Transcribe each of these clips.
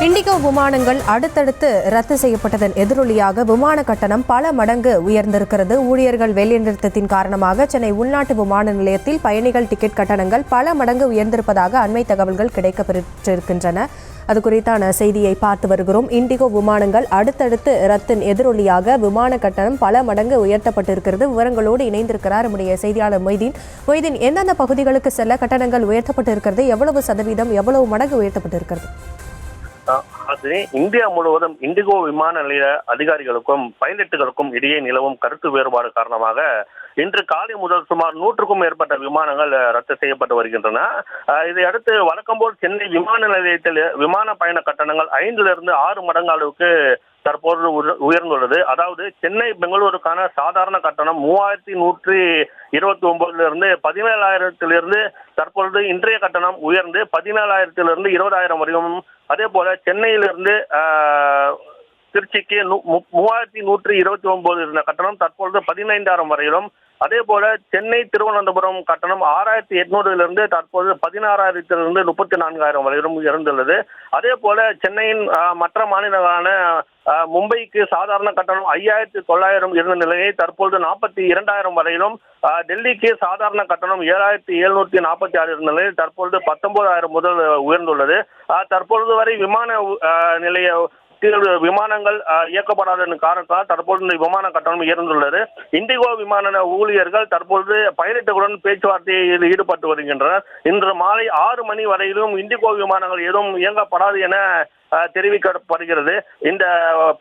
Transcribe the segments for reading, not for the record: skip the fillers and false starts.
Indigo விமானங்கள் அடுத்தடுத்து ரத்து செய்யப்பட்டதன் எதிரொலியாக விமான கட்டணம் பல மடங்கு உயர்ந்திருக்கிறது. ஊழியர்கள் வேலைநிறுத்தத்தின் காரணமாக சென்னை உள்நாட்டு விமான நிலையத்தில் பயணிகள் டிக்கெட் கட்டணங்கள் பல மடங்கு உயர்ந்திருப்பதாக அண்மை தகவல்கள் கிடைக்கப்பெற்றிருக்கின்றன. அது குறித்தான செய்தியை பார்த்து வருகிறோம். இண்டிகோ விமானங்கள் அடுத்தடுத்து ரத்தின் எதிரொலியாக விமான கட்டணம் பல மடங்கு உயர்த்தப்பட்டிருக்கிறது. விவரங்களோடு இணைந்திருக்கிறார் நம்முடைய செய்தியாளர் மொய்தீன். எந்தெந்த பகுதிகளுக்கு செல்ல கட்டணங்கள் உயர்த்தப்பட்டிருக்கிறது, எவ்வளவு சதவீதம், எவ்வளவு மடங்கு உயர்த்தப்பட்டிருக்கிறது? இந்தியா முழுவதும் இண்டிகோ விமான நிலைய அதிகாரிகளுக்கும் பைலட்டுகளுக்கும் இடையே நிலவும் கருத்து வேறுபாடு காரணமாக இன்று காலை முதல் சுமார் 100க்கும் மேற்பட்ட விமானங்கள் ரத்து செய்யப்பட்டு வருகின்றன. இதையடுத்து வழக்கம்போல் சென்னை விமான நிலையத்தில் விமான பயண கட்டணங்கள் 5லிருந்து 6 மடங்கு அளவுக்கு தற்போது உயர்ந்துள்ளது. அதாவது சென்னை பெங்களூருக்கான சாதாரண கட்டணம் 3129 17,000 தற்பொழுது இன்றைய கட்டணம் உயர்ந்து 17,000 20,000 வரையும், அதே போல சென்னையிலிருந்து திருச்சிக்கு 3129 இருந்த கட்டணம் தற்பொழுது 15,000 வரையிலும், அதே போல சென்னை திருவனந்தபுரம் கட்டணம் 6,800 தற்போது 16,000 34,000 வரையிலும் உயர்ந்துள்ளது. அதே போல சென்னையின் மற்ற மாநிலங்களான மும்பைக்கு சாதாரண கட்டணம் 5,900 இருந்த நிலையை தற்போது 42,000 வரையிலும், டெல்லிக்கு சாதாரண கட்டணம் 7,746 இருந்த நிலையில் தற்பொழுது 19,000 முதல் உயர்ந்துள்ளது. தற்பொழுது வரை விமான நிலைய விமானங்கள் இயக்கப்படாத காரணத்தால் தற்போது இந்த விமான கட்டணம் உயர்ந்துள்ளது. இண்டிகோ விமான ஊழியர்கள் தற்பொழுது பைலட்டுகளுடன் பேச்சுவார்த்தையில் ஈடுபட்டு வருகின்றனர். இன்று மாலை 6 மணி வரையிலும் இண்டிகோ விமானங்கள் எதுவும் இயங்கப்படாது என தெரிவிக்கப்படுகிறது. இந்த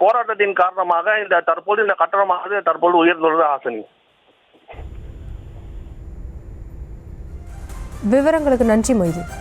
போராட்டத்தின் காரணமாக தற்போது இந்த கட்டணமானது தற்போது உயர்ந்துள்ளது. ஆசினி, விவரங்களுக்கு நன்றி மொய்தீன்.